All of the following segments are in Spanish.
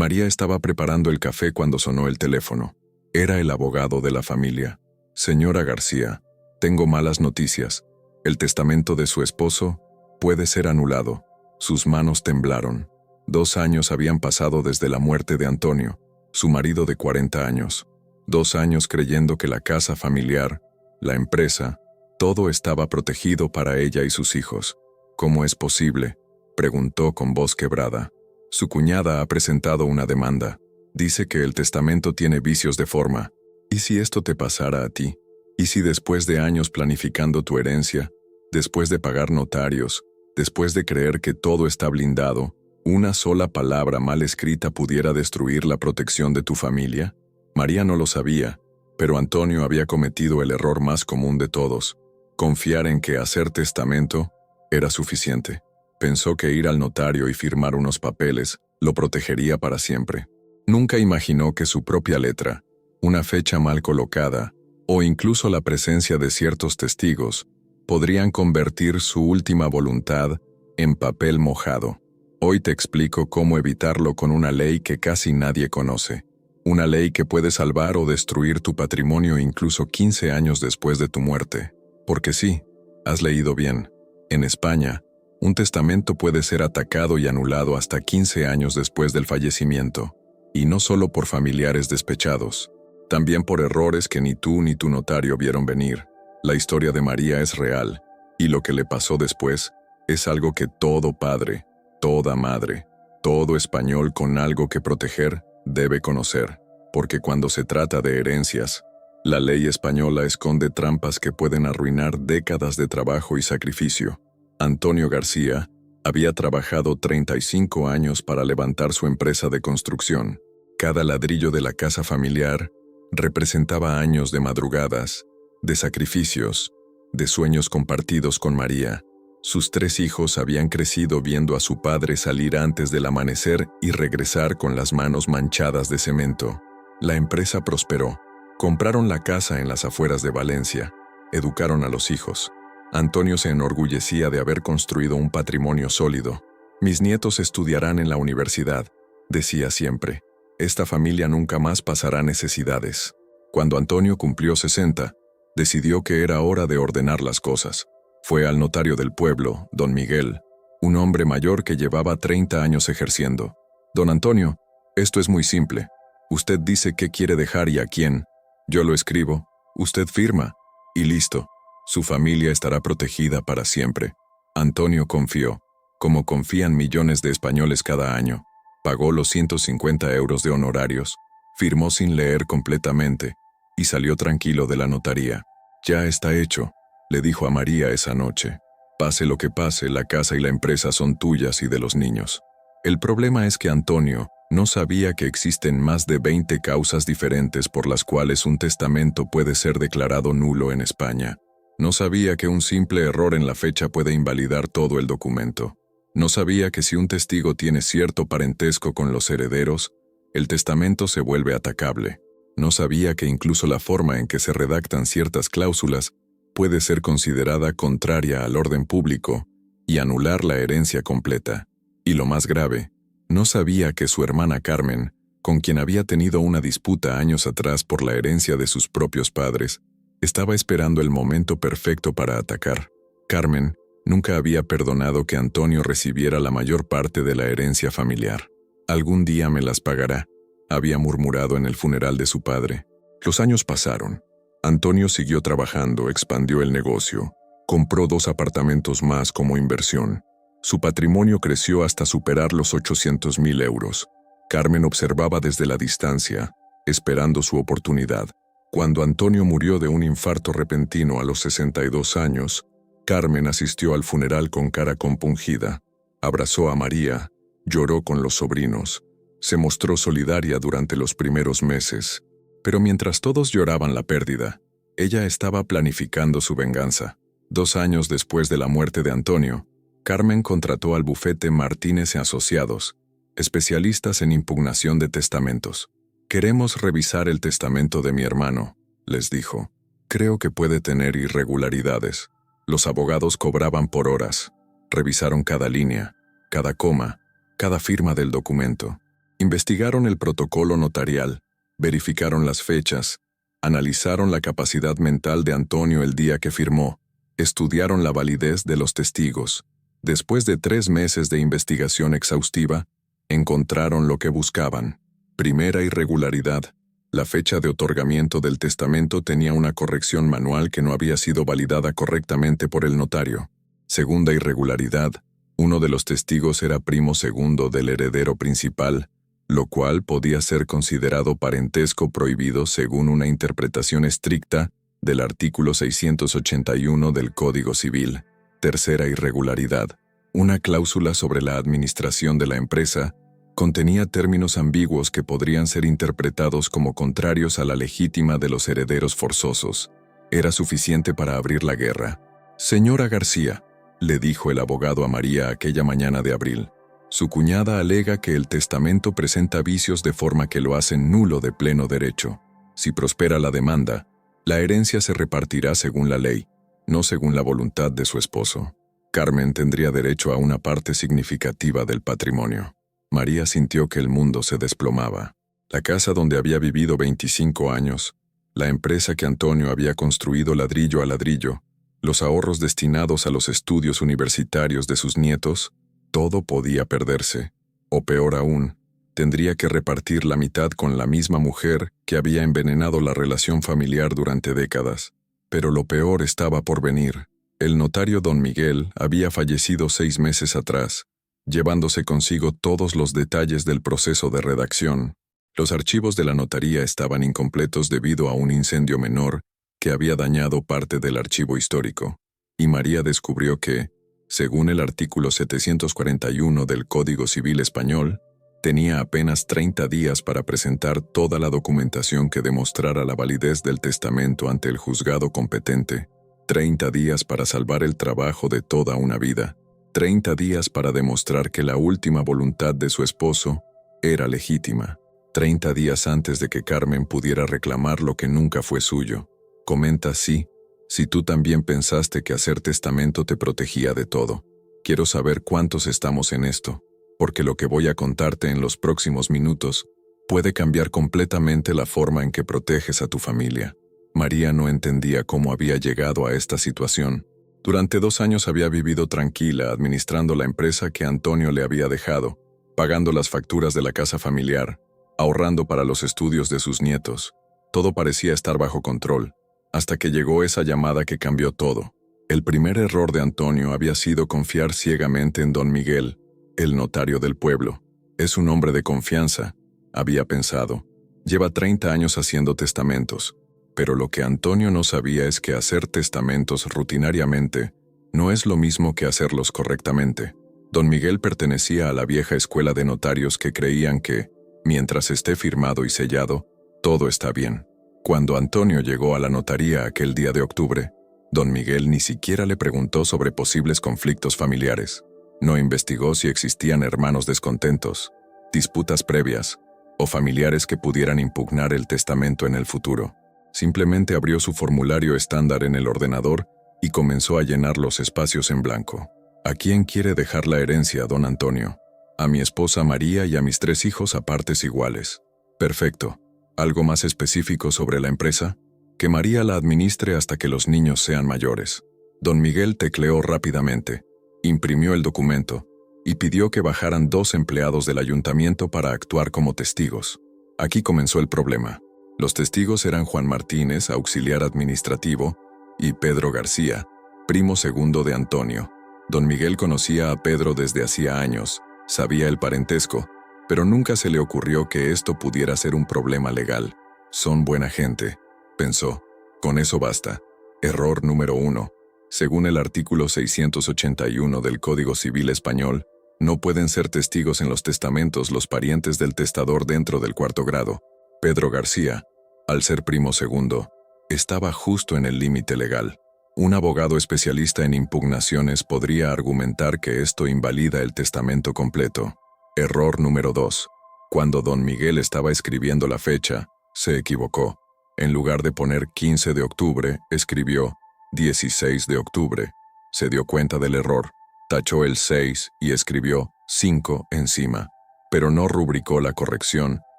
María estaba preparando el café cuando sonó el teléfono. Era el abogado de la familia. Señora García, tengo malas noticias. El testamento de su esposo puede ser anulado. Sus manos temblaron. 2 años habían pasado desde la muerte de Antonio, su marido de 40 años. 2 años creyendo que la casa familiar, la empresa, todo estaba protegido para ella y sus hijos. ¿Cómo es posible?, preguntó con voz quebrada. Su cuñada ha presentado una demanda. Dice que el testamento tiene vicios de forma. ¿Y si esto te pasara a ti? ¿Y si después de años planificando tu herencia, después de pagar notarios, después de creer que todo está blindado, una sola palabra mal escrita pudiera destruir la protección de tu familia? María no lo sabía, pero Antonio había cometido el error más común de todos: confiar en que hacer testamento era suficiente. Pensó que ir al notario y firmar unos papeles lo protegería para siempre. Nunca imaginó que su propia letra, una fecha mal colocada, o incluso la presencia de ciertos testigos, podrían convertir su última voluntad en papel mojado. Hoy te explico cómo evitarlo con una ley que casi nadie conoce. Una ley que puede salvar o destruir tu patrimonio incluso 15 años después de tu muerte. Porque sí, has leído bien. En España, un testamento puede ser atacado y anulado hasta 15 años después del fallecimiento. Y no solo por familiares despechados, también por errores que ni tú ni tu notario vieron venir. La historia de María es real, y lo que le pasó después es algo que todo padre, toda madre, todo español con algo que proteger debe conocer, porque cuando se trata de herencias, la ley española esconde trampas que pueden arruinar décadas de trabajo y sacrificio. Antonio García había trabajado 35 años para levantar su empresa de construcción. Cada ladrillo de la casa familiar representaba años de madrugadas, de sacrificios, de sueños compartidos con María. Sus 3 hijos habían crecido viendo a su padre salir antes del amanecer y regresar con las manos manchadas de cemento. La empresa prosperó. Compraron la casa en las afueras de Valencia. Educaron a los hijos. Antonio se enorgullecía de haber construido un patrimonio sólido. Mis nietos estudiarán en la universidad, decía siempre. Esta familia nunca más pasará necesidades. Cuando Antonio cumplió 60, decidió que era hora de ordenar las cosas. Fue al notario del pueblo, don Miguel, un hombre mayor que llevaba 30 años ejerciendo. Don Antonio, esto es muy simple. Usted dice qué quiere dejar y a quién. Yo lo escribo, usted firma, y listo. Su familia estará protegida para siempre. Antonio confió, como confían millones de españoles cada año. Pagó los 150 euros de honorarios, firmó sin leer completamente, y salió tranquilo de la notaría. Ya está hecho, le dijo a María esa noche. Pase lo que pase, la casa y la empresa son tuyas y de los niños. El problema es que Antonio no sabía que existen más de 20 causas diferentes por las cuales un testamento puede ser declarado nulo en España. No sabía que un simple error en la fecha puede invalidar todo el documento. No sabía que si un testigo tiene cierto parentesco con los herederos, el testamento se vuelve atacable. No sabía que incluso la forma en que se redactan ciertas cláusulas puede ser considerada contraria al orden público y anular la herencia completa. Y lo más grave, no sabía que su hermana Carmen, con quien había tenido una disputa años atrás por la herencia de sus propios padres, estaba esperando el momento perfecto para atacar. Carmen nunca había perdonado que Antonio recibiera la mayor parte de la herencia familiar. Algún día me las pagará, había murmurado en el funeral de su padre. Los años pasaron. Antonio siguió trabajando, expandió el negocio, compró 2 apartamentos más como inversión. Su patrimonio creció hasta superar los 800.000 euros. Carmen observaba desde la distancia, esperando su oportunidad. Cuando Antonio murió de un infarto repentino a los 62 años, Carmen asistió al funeral con cara compungida. Abrazó a María, lloró con los sobrinos. Se mostró solidaria durante los primeros meses. Pero mientras todos lloraban la pérdida, ella estaba planificando su venganza. 2 años después de la muerte de Antonio, Carmen contrató al bufete Martínez y Asociados, especialistas en impugnación de testamentos. «Queremos revisar el testamento de mi hermano», les dijo. «Creo que puede tener irregularidades». Los abogados cobraban por horas. Revisaron cada línea, cada coma, cada firma del documento. Investigaron el protocolo notarial, verificaron las fechas, analizaron la capacidad mental de Antonio el día que firmó, estudiaron la validez de los testigos. Después de 3 meses de investigación exhaustiva, encontraron lo que buscaban. Primera irregularidad. La fecha de otorgamiento del testamento tenía una corrección manual que no había sido validada correctamente por el notario. Segunda irregularidad. Uno de los testigos era primo segundo del heredero principal, lo cual podía ser considerado parentesco prohibido según una interpretación estricta del artículo 681 del Código Civil. Tercera irregularidad. Una cláusula sobre la administración de la empresa contenía términos ambiguos que podrían ser interpretados como contrarios a la legítima de los herederos forzosos. Era suficiente para abrir la guerra. «Señora García», le dijo el abogado a María aquella mañana de abril, «su cuñada alega que el testamento presenta vicios de forma que lo hacen nulo de pleno derecho. Si prospera la demanda, la herencia se repartirá según la ley, no según la voluntad de su esposo. Carmen tendría derecho a una parte significativa del patrimonio». María sintió que el mundo se desplomaba. La casa donde había vivido 25 años, la empresa que Antonio había construido ladrillo a ladrillo, los ahorros destinados a los estudios universitarios de sus nietos, todo podía perderse. O peor aún, tendría que repartir la mitad con la misma mujer que había envenenado la relación familiar durante décadas. Pero lo peor estaba por venir. El notario don Miguel había fallecido 6 meses atrás, llevándose consigo todos los detalles del proceso de redacción. Los archivos de la notaría estaban incompletos debido a un incendio menor que había dañado parte del archivo histórico, y María descubrió que, según el artículo 741 del Código Civil Español, tenía apenas 30 días para presentar toda la documentación que demostrara la validez del testamento ante el juzgado competente. 30 días para salvar el trabajo de toda una vida. 30 días para demostrar que la última voluntad de su esposo era legítima. 30 días antes de que Carmen pudiera reclamar lo que nunca fue suyo. Comenta así: si tú también pensaste que hacer testamento te protegía de todo. Quiero saber cuántos estamos en esto, porque lo que voy a contarte en los próximos minutos puede cambiar completamente la forma en que proteges a tu familia. María no entendía cómo había llegado a esta situación. Durante 2 años había vivido tranquila administrando la empresa que Antonio le había dejado, pagando las facturas de la casa familiar, ahorrando para los estudios de sus nietos. Todo parecía estar bajo control, hasta que llegó esa llamada que cambió todo. El primer error de Antonio había sido confiar ciegamente en don Miguel, el notario del pueblo. Es un hombre de confianza, había pensado. Lleva 30 años haciendo testamentos. Pero lo que Antonio no sabía es que hacer testamentos rutinariamente no es lo mismo que hacerlos correctamente. Don Miguel pertenecía a la vieja escuela de notarios que creían que, mientras esté firmado y sellado, todo está bien. Cuando Antonio llegó a la notaría aquel día de octubre, don Miguel ni siquiera le preguntó sobre posibles conflictos familiares. No investigó si existían hermanos descontentos, disputas previas o familiares que pudieran impugnar el testamento en el futuro. Simplemente abrió su formulario estándar en el ordenador y comenzó a llenar los espacios en blanco. ¿A quién quiere dejar la herencia, don Antonio? A mi esposa María y a mis 3 hijos a partes iguales. Perfecto. ¿Algo más específico sobre la empresa? Que María la administre hasta que los niños sean mayores. Don Miguel tecleó rápidamente, imprimió el documento y pidió que bajaran 2 empleados del ayuntamiento para actuar como testigos. Aquí comenzó el problema. Los testigos eran Juan Martínez, auxiliar administrativo, y Pedro García, primo segundo de Antonio. Don Miguel conocía a Pedro desde hacía años, sabía el parentesco, pero nunca se le ocurrió que esto pudiera ser un problema legal. Son buena gente, pensó. Con eso basta. Error número 1. Según el artículo 681 del Código Civil Español, no pueden ser testigos en los testamentos los parientes del testador dentro del 4º grado. Pedro García, al ser primo segundo, estaba justo en el límite legal. Un abogado especialista en impugnaciones podría argumentar que esto invalida el testamento completo. Error número 2. Cuando don Miguel estaba escribiendo la fecha, se equivocó. En lugar de poner 15 de octubre, escribió 16 de octubre. Se dio cuenta del error, tachó el 6 y escribió 5 encima. pero no rubricó la corrección,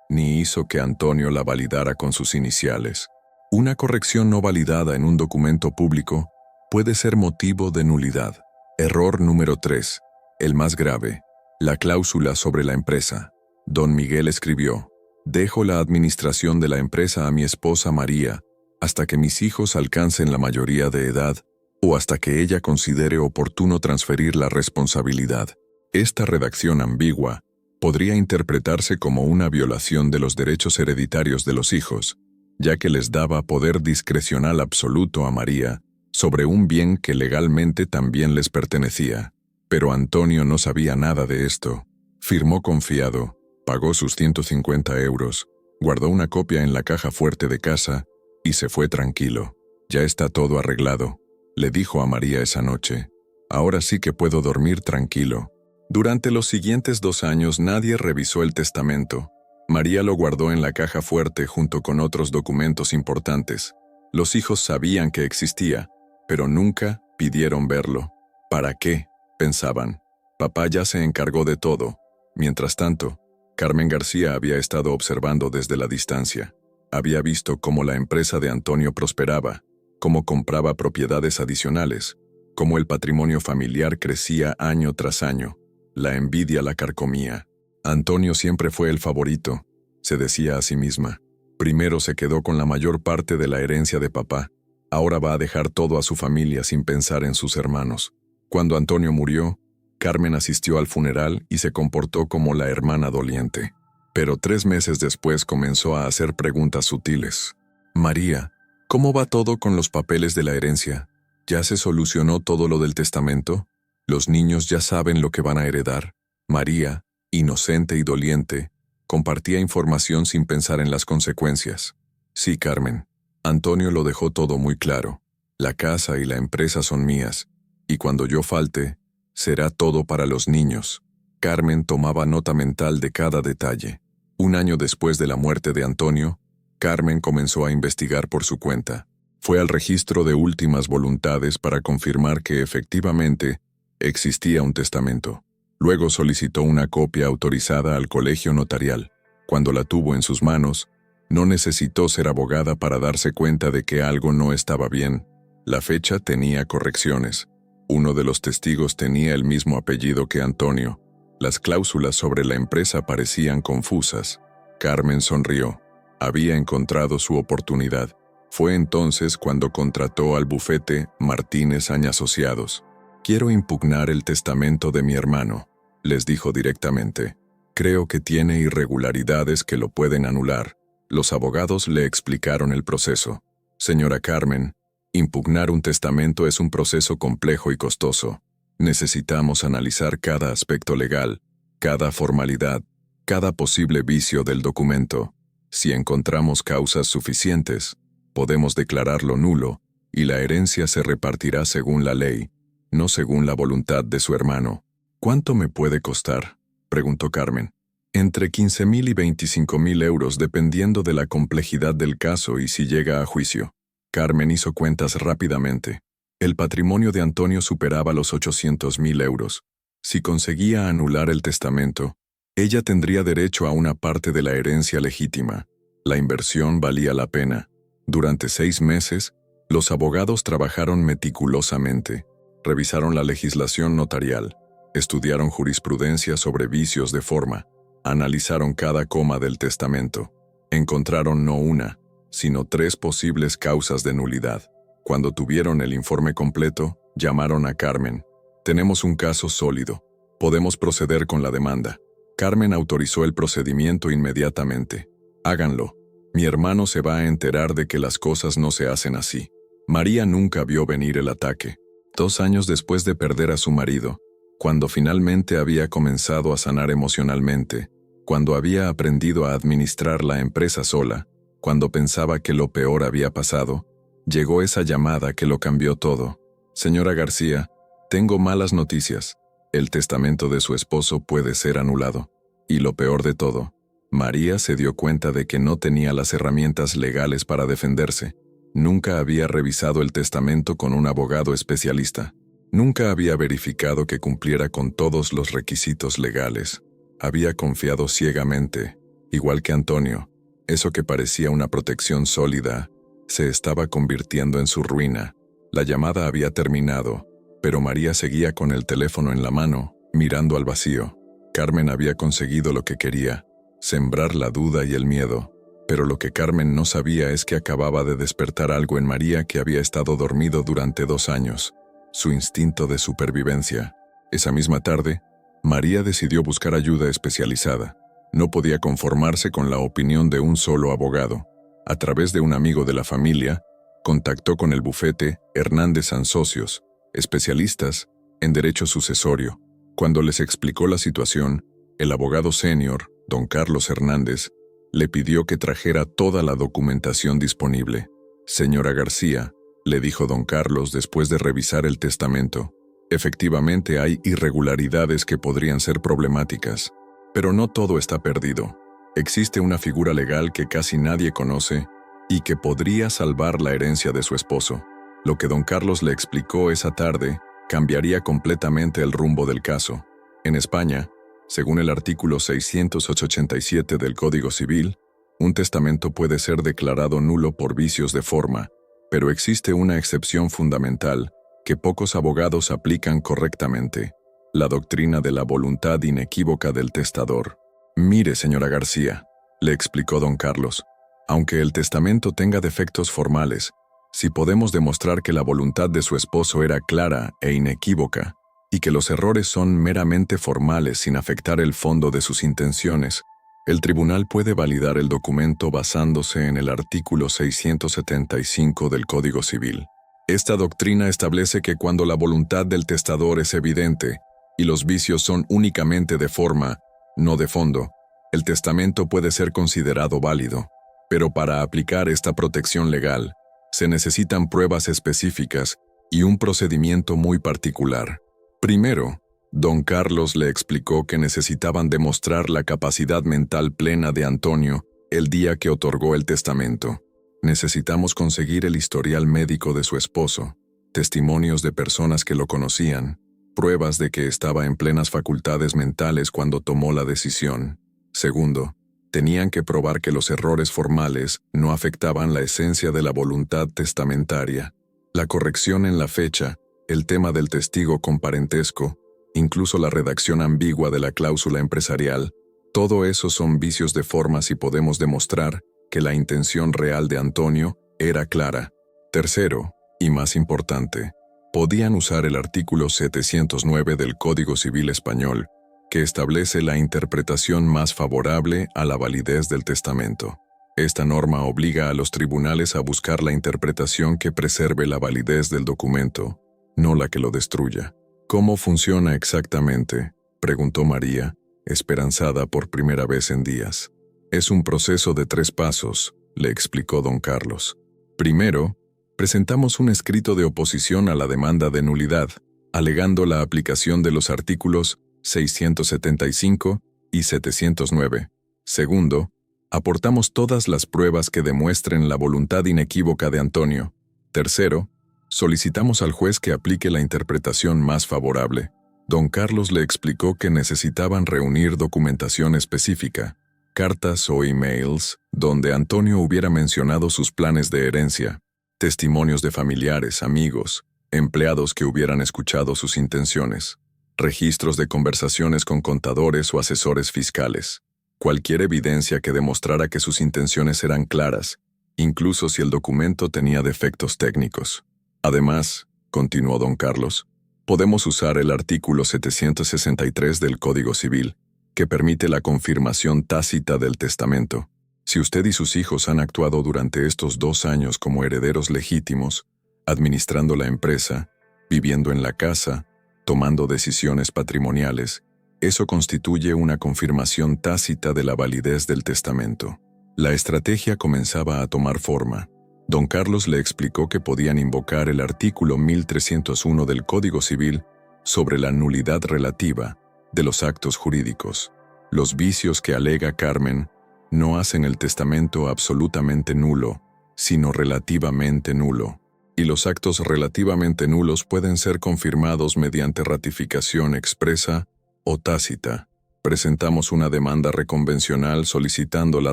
ni hizo que Antonio la validara con sus iniciales. Una corrección no validada en un documento público puede ser motivo de nulidad. Error número 3. El más grave. La cláusula sobre la empresa. Don Miguel escribió: «Dejo la administración de la empresa a mi esposa María hasta que mis hijos alcancen la mayoría de edad o hasta que ella considere oportuno transferir la responsabilidad». Esta redacción ambigua podría interpretarse como una violación de los derechos hereditarios de los hijos, ya que les daba poder discrecional absoluto a María sobre un bien que legalmente también les pertenecía. Pero Antonio no sabía nada de esto. Firmó confiado, pagó sus 150 euros, guardó una copia en la caja fuerte de casa y se fue tranquilo. «Ya está todo arreglado», le dijo a María esa noche. «Ahora sí que puedo dormir tranquilo». Durante los siguientes 2 años nadie revisó el testamento. María lo guardó en la caja fuerte junto con otros documentos importantes. Los hijos sabían que existía, pero nunca pidieron verlo. ¿Para qué?, pensaban. Papá ya se encargó de todo. Mientras tanto, Carmen García había estado observando desde la distancia. Había visto cómo la empresa de Antonio prosperaba, cómo compraba propiedades adicionales, cómo el patrimonio familiar crecía año tras año. La envidia la carcomía. Antonio siempre fue el favorito, se decía a sí misma. Primero se quedó con la mayor parte de la herencia de papá. Ahora va a dejar todo a su familia sin pensar en sus hermanos. Cuando Antonio murió, Carmen asistió al funeral y se comportó como la hermana doliente. Pero 3 meses después comenzó a hacer preguntas sutiles. «María, ¿cómo va todo con los papeles de la herencia? ¿Ya se solucionó todo lo del testamento? ¿Los niños ya saben lo que van a heredar?» María, inocente y doliente, compartía información sin pensar en las consecuencias. «Sí, Carmen. Antonio lo dejó todo muy claro. La casa y la empresa son mías, y cuando yo falte, será todo para los niños». Carmen tomaba nota mental de cada detalle. 1 año después de la muerte de Antonio, Carmen comenzó a investigar por su cuenta. Fue al registro de últimas voluntades para confirmar que efectivamente existía un testamento. Luego solicitó una copia autorizada al colegio notarial. Cuando la tuvo en sus manos, no necesitó ser abogada para darse cuenta de que algo no estaba bien. La fecha tenía correcciones. Uno de los testigos tenía el mismo apellido que Antonio. Las cláusulas sobre la empresa parecían confusas. Carmen sonrió. Había encontrado su oportunidad. Fue entonces cuando contrató al bufete Martínez Añ Asociados. «Quiero impugnar el testamento de mi hermano», les dijo directamente. «Creo que tiene irregularidades que lo pueden anular». Los abogados le explicaron el proceso. «Señora Carmen, impugnar un testamento es un proceso complejo y costoso. Necesitamos analizar cada aspecto legal, cada formalidad, cada posible vicio del documento. Si encontramos causas suficientes, podemos declararlo nulo y la herencia se repartirá según la ley, no según la voluntad de su hermano». «¿Cuánto me puede costar?», preguntó Carmen. «Entre 15.000 y 25.000 euros dependiendo de la complejidad del caso y si llega a juicio». Carmen hizo cuentas rápidamente. El patrimonio de Antonio superaba los 800.000 euros. Si conseguía anular el testamento, ella tendría derecho a una parte de la herencia legítima. La inversión valía la pena. Durante 6 meses, los abogados trabajaron meticulosamente. Revisaron la legislación notarial, estudiaron jurisprudencia sobre vicios de forma, analizaron cada coma del testamento. Encontraron no una, sino 3 posibles causas de nulidad. Cuando tuvieron el informe completo, llamaron a Carmen. «Tenemos un caso sólido. Podemos proceder con la demanda». Carmen autorizó el procedimiento inmediatamente. «Háganlo. Mi hermano se va a enterar de que las cosas no se hacen así». María nunca vio venir el ataque. 2 años después de perder a su marido, cuando finalmente había comenzado a sanar emocionalmente, cuando había aprendido a administrar la empresa sola, cuando pensaba que lo peor había pasado, llegó esa llamada que lo cambió todo. «Señora García, tengo malas noticias. El testamento de su esposo puede ser anulado». Y lo peor de todo, María se dio cuenta de que no tenía las herramientas legales para defenderse. Nunca había revisado el testamento con un abogado especialista. Nunca había verificado que cumpliera con todos los requisitos legales. había confiado ciegamente, igual que Antonio. Eso que parecía una protección sólida se estaba convirtiendo en su ruina. La llamada había terminado, pero María seguía con el teléfono en la mano, mirando al vacío. Carmen había conseguido lo que quería, sembrar la duda y el miedo. Pero lo que Carmen no sabía es que acababa de despertar algo en María que había estado dormido durante 2 años, su instinto de supervivencia. Esa misma tarde, María decidió buscar ayuda especializada. No podía conformarse con la opinión de un solo abogado. A través de un amigo de la familia, contactó con el bufete Hernández & Socios, especialistas en derecho sucesorio. Cuando les explicó la situación, el abogado senior, don Carlos Hernández, le pidió que trajera toda la documentación disponible. Señora García, le dijo don Carlos después de revisar el testamento, efectivamente hay irregularidades que podrían ser problemáticas, pero no todo está perdido. Existe una figura legal que casi nadie conoce y que podría salvar la herencia de su esposo. Lo que don Carlos le explicó esa tarde cambiaría completamente el rumbo del caso. En España, según el artículo 687 del Código Civil, un testamento puede ser declarado nulo por vicios de forma, pero existe una excepción fundamental que pocos abogados aplican correctamente: la doctrina de la voluntad inequívoca del testador. Mire, señora García, le explicó don Carlos, aunque el testamento tenga defectos formales, si podemos demostrar que la voluntad de su esposo era clara e inequívoca, y que los errores son meramente formales sin afectar el fondo de sus intenciones, el tribunal puede validar el documento basándose en el artículo 675 del Código Civil. Esta doctrina establece que cuando la voluntad del testador es evidente y los vicios son únicamente de forma, no de fondo, el testamento puede ser considerado válido. Pero para aplicar esta protección legal, se necesitan pruebas específicas y un procedimiento muy particular. Primero, don Carlos le explicó que necesitaban demostrar la capacidad mental plena de Antonio el día que otorgó el testamento. Necesitamos conseguir el historial médico de su esposo, testimonios de personas que lo conocían, pruebas de que estaba en plenas facultades mentales cuando tomó la decisión. Segundo, tenían que probar que los errores formales no afectaban la esencia de la voluntad testamentaria. La corrección en la fecha, el tema del testigo con parentesco, incluso la redacción ambigua de la cláusula empresarial, todo eso son vicios de forma si podemos demostrar que la intención real de Antonio era clara. Tercero, y más importante, podían usar el artículo 709 del Código Civil Español, que establece la interpretación más favorable a la validez del testamento. Esta norma obliga a los tribunales a buscar la interpretación que preserve la validez del documento, no la que lo destruya. ¿Cómo funciona exactamente?, preguntó María, esperanzada por primera vez en días. Es un proceso de 3 pasos, le explicó don Carlos. Primero, presentamos un escrito de oposición a la demanda de nulidad, alegando la aplicación de los artículos 675 y 709. Segundo, aportamos todas las pruebas que demuestren la voluntad inequívoca de Antonio. Tercero, solicitamos al juez que aplique la interpretación más favorable. Don Carlos le explicó que necesitaban reunir documentación específica, cartas o emails donde Antonio hubiera mencionado sus planes de herencia, testimonios de familiares, amigos, empleados que hubieran escuchado sus intenciones, registros de conversaciones con contadores o asesores fiscales, cualquier evidencia que demostrara que sus intenciones eran claras, incluso si el documento tenía defectos técnicos. Además, continuó don Carlos, podemos usar el artículo 763 del Código Civil, que permite la confirmación tácita del testamento. Si usted y sus hijos han actuado durante estos 2 años como herederos legítimos, administrando la empresa, viviendo en la casa, tomando decisiones patrimoniales, eso constituye una confirmación tácita de la validez del testamento. La estrategia comenzaba a tomar forma. Don Carlos le explicó que podían invocar el artículo 1301 del Código Civil sobre la nulidad relativa de los actos jurídicos. Los vicios que alega Carmen no hacen el testamento absolutamente nulo, sino relativamente nulo, y los actos relativamente nulos pueden ser confirmados mediante ratificación expresa o tácita. Presentamos una demanda reconvencional solicitando la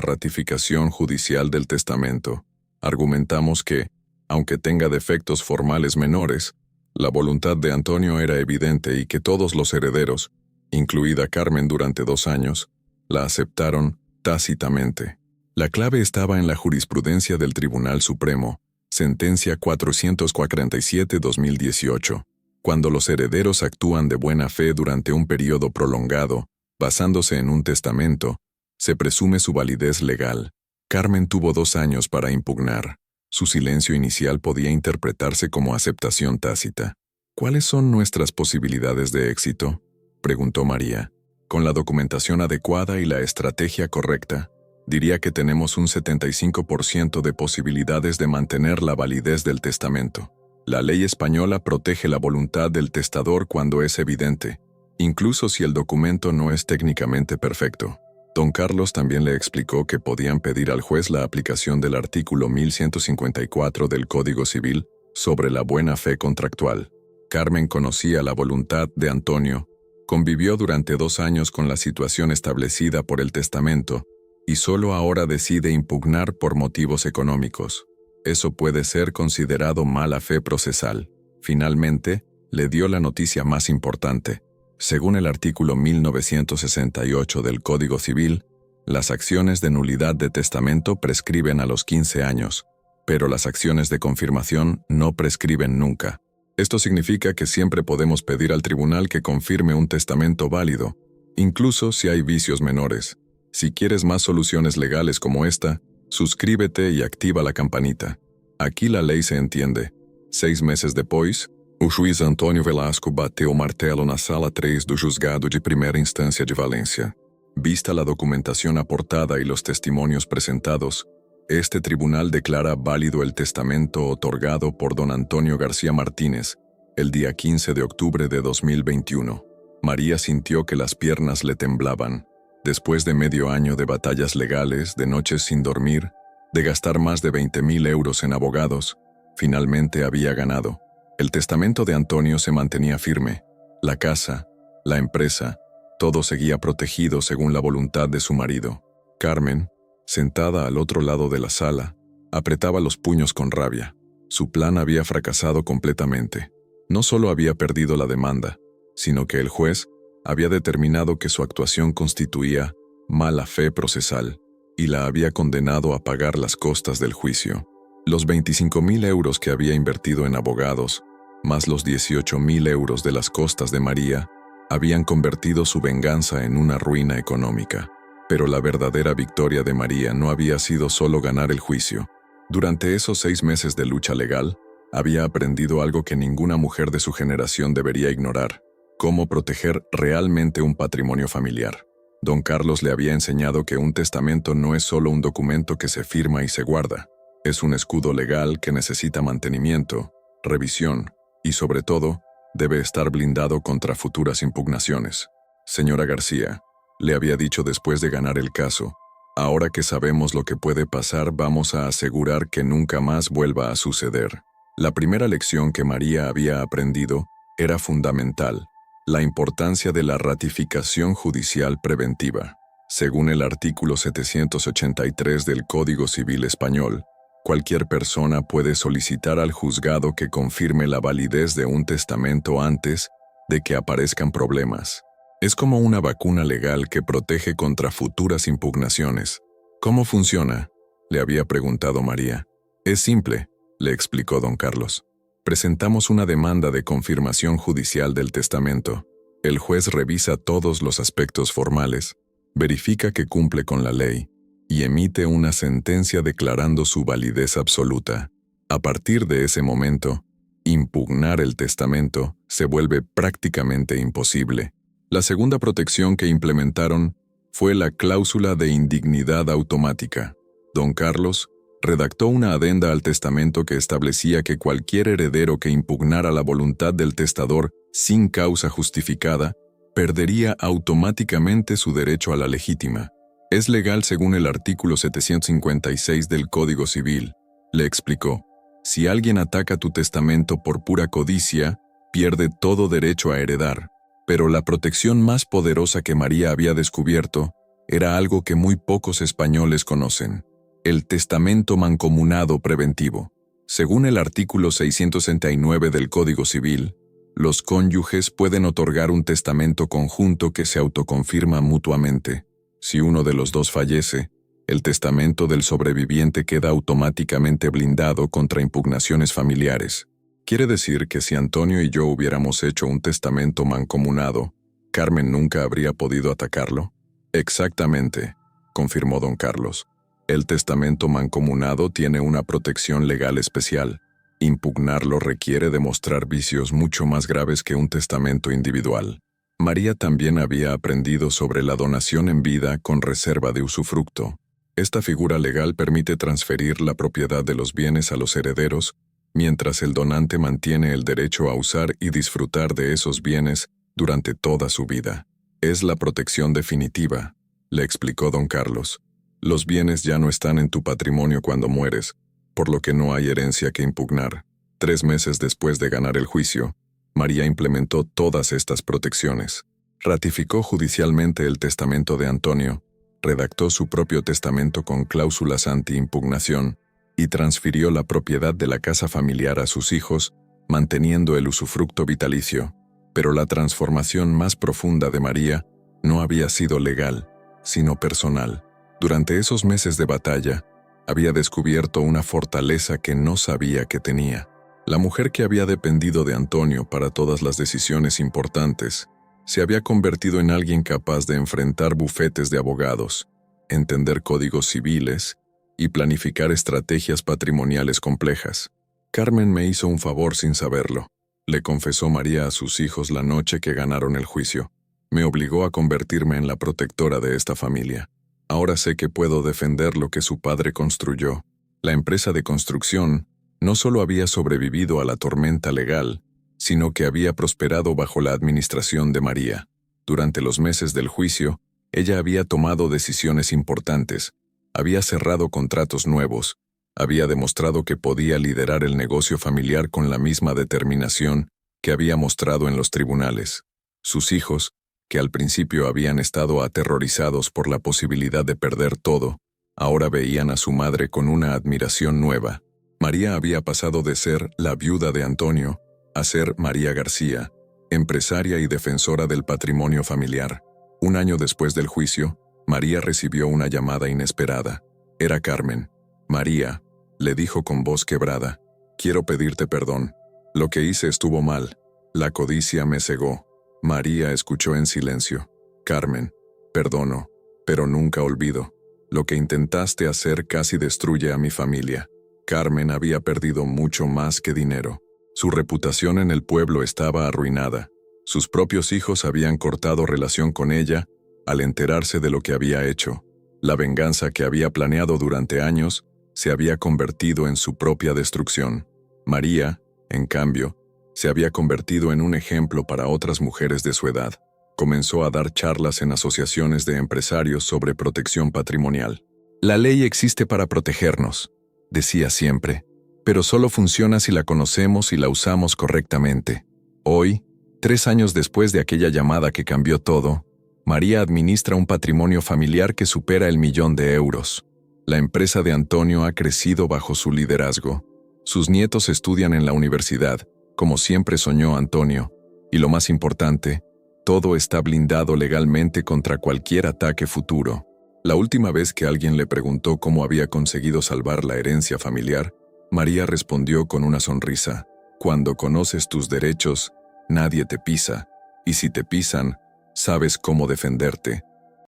ratificación judicial del testamento. Argumentamos que, aunque tenga defectos formales menores, la voluntad de Antonio era evidente y que todos los herederos, incluida Carmen durante 2 años, la aceptaron tácitamente. La clave estaba en la jurisprudencia del Tribunal Supremo, sentencia 447-2018. Cuando los herederos actúan de buena fe durante un periodo prolongado, basándose en un testamento, se presume su validez legal. Carmen tuvo 2 años para impugnar. Su silencio inicial podía interpretarse como aceptación tácita. ¿Cuáles son nuestras posibilidades de éxito?, preguntó María. Con la documentación adecuada y la estrategia correcta, diría que tenemos un 75% de posibilidades de mantener la validez del testamento. La ley española protege la voluntad del testador cuando es evidente, incluso si el documento no es técnicamente perfecto. Don Carlos también le explicó que podían pedir al juez la aplicación del artículo 1154 del Código Civil sobre la buena fe contractual. Carmen conocía la voluntad de Antonio, convivió durante 2 años con la situación establecida por el testamento y solo ahora decide impugnar por motivos económicos. Eso puede ser considerado mala fe procesal. Finalmente, le dio la noticia más importante. Según el artículo 1968 del Código Civil, las acciones de nulidad de testamento prescriben a los 15 años, pero las acciones de confirmación no prescriben nunca. Esto significa que siempre podemos pedir al tribunal que confirme un testamento válido, incluso si hay vicios menores. Si quieres más soluciones legales como esta, suscríbete y activa la campanita. Aquí la lei se entiende. 6 meses depois, o juiz Antônio Velasco bateu o martelo na sala 3 do Juzgado de Primeira Instância de Valencia. Vista la documentación aportada y los testimonios presentados, este tribunal declara válido el testamento otorgado por don Antonio García Martínez el día 15 de octubre de 2021. María sintió que las piernas le temblaban. Después de medio año de batallas legales, de noches sin dormir, de gastar más de 20.000 euros en abogados, finalmente había ganado. El testamento de Antonio se mantenía firme. La casa, la empresa, todo seguía protegido según la voluntad de su marido. Carmen, sentada al otro lado de la sala, apretaba los puños con rabia. Su plan había fracasado completamente. No solo había perdido la demanda, sino que el juez había determinado que su actuación constituía mala fe procesal y la había condenado a pagar las costas del juicio. Los 25.000 euros que había invertido en abogados, más los 18.000 euros de las costas de María, habían convertido su venganza en una ruina económica. Pero la verdadera victoria de María no había sido solo ganar el juicio. Durante esos 6 meses de lucha legal, había aprendido algo que ninguna mujer de su generación debería ignorar: cómo proteger realmente un patrimonio familiar. Don Carlos le había enseñado que un testamento no es solo un documento que se firma y se guarda. Es un escudo legal que necesita mantenimiento, revisión y, sobre todo, debe estar blindado contra futuras impugnaciones. Señora García, le había dicho después de ganar el caso, ahora que sabemos lo que puede pasar, vamos a asegurar que nunca más vuelva a suceder. La primera lección que María había aprendido era fundamental: la importancia de la ratificación judicial preventiva. Según el artículo 783 del Código Civil Español, cualquier persona puede solicitar al juzgado que confirme la validez de un testamento antes de que aparezcan problemas. Es como una vacuna legal que protege contra futuras impugnaciones. ¿Cómo funciona?, le había preguntado María. Es simple, le explicó don Carlos. Presentamos una demanda de confirmación judicial del testamento. El juez revisa todos los aspectos formales, verifica que cumple con la ley y emite una sentencia declarando su validez absoluta. A partir de ese momento, impugnar el testamento se vuelve prácticamente imposible. La segunda protección que implementaron fue la cláusula de indignidad automática. Don Carlos redactó una adenda al testamento que establecía que cualquier heredero que impugnara la voluntad del testador sin causa justificada perdería automáticamente su derecho a la legítima. Es legal según el artículo 756 del Código Civil, le explicó. Si alguien ataca tu testamento por pura codicia, pierde todo derecho a heredar. Pero la protección más poderosa que María había descubierto era algo que muy pocos españoles conocen: el testamento mancomunado preventivo. Según el artículo 669 del Código Civil, los cónyuges pueden otorgar un testamento conjunto que se autoconfirma mutuamente. Si uno de los dos fallece, el testamento del sobreviviente queda automáticamente blindado contra impugnaciones familiares. Quiere decir que si Antonio y yo hubiéramos hecho un testamento mancomunado, ¿Carmen nunca habría podido atacarlo? Exactamente, confirmó don Carlos. El testamento mancomunado tiene una protección legal especial. Impugnarlo requiere demostrar vicios mucho más graves que un testamento individual. María también había aprendido sobre la donación en vida con reserva de usufructo. Esta figura legal permite transferir la propiedad de los bienes a los herederos, mientras el donante mantiene el derecho a usar y disfrutar de esos bienes durante toda su vida. Es la protección definitiva, le explicó don Carlos. Los bienes ya no están en tu patrimonio cuando mueres, por lo que no hay herencia que impugnar. 3 meses después de ganar el juicio, María implementó todas estas protecciones. Ratificó judicialmente el testamento de Antonio, redactó su propio testamento con cláusulas anti-impugnación y transfirió la propiedad de la casa familiar a sus hijos, manteniendo el usufructo vitalicio. Pero la transformación más profunda de María no había sido legal, sino personal. Durante esos meses de batalla, había descubierto una fortaleza que no sabía que tenía. La mujer que había dependido de Antonio para todas las decisiones importantes, se había convertido en alguien capaz de enfrentar bufetes de abogados, entender códigos civiles y planificar estrategias patrimoniales complejas. Carmen me hizo un favor sin saberlo, le confesó María a sus hijos la noche que ganaron el juicio. Me obligó a convertirme en la protectora de esta familia. Ahora sé que puedo defender lo que su padre construyó. La empresa de construcción no solo había sobrevivido a la tormenta legal, sino que había prosperado bajo la administración de María. Durante los meses del juicio, ella había tomado decisiones importantes, había cerrado contratos nuevos, había demostrado que podía liderar el negocio familiar con la misma determinación que había mostrado en los tribunales. Sus hijos, que al principio habían estado aterrorizados por la posibilidad de perder todo, ahora veían a su madre con una admiración nueva. María había pasado de ser la viuda de Antonio a ser María García, empresaria y defensora del patrimonio familiar. Un año después del juicio, María recibió una llamada inesperada. Era Carmen. María, le dijo con voz quebrada, quiero pedirte perdón. Lo que hice estuvo mal. La codicia me cegó. María escuchó en silencio. Carmen, perdono, pero nunca olvido. Lo que intentaste hacer casi destruye a mi familia. Carmen había perdido mucho más que dinero. Su reputación en el pueblo estaba arruinada. Sus propios hijos habían cortado relación con ella al enterarse de lo que había hecho. La venganza que había planeado durante años se había convertido en su propia destrucción. María, en cambio, se había convertido en un ejemplo para otras mujeres de su edad. Comenzó a dar charlas en asociaciones de empresarios sobre protección patrimonial. La ley existe para protegernos, decía siempre, pero solo funciona si la conocemos y la usamos correctamente. Hoy, 3 años después de aquella llamada que cambió todo, María administra un patrimonio familiar que supera el 1.000.000 de euros. La empresa de Antonio ha crecido bajo su liderazgo. Sus nietos estudian en la universidad, como siempre soñó Antonio, y lo más importante, todo está blindado legalmente contra cualquier ataque futuro. La última vez que alguien le preguntó cómo había conseguido salvar la herencia familiar, María respondió con una sonrisa: cuando conoces tus derechos, nadie te pisa, y si te pisan, sabes cómo defenderte.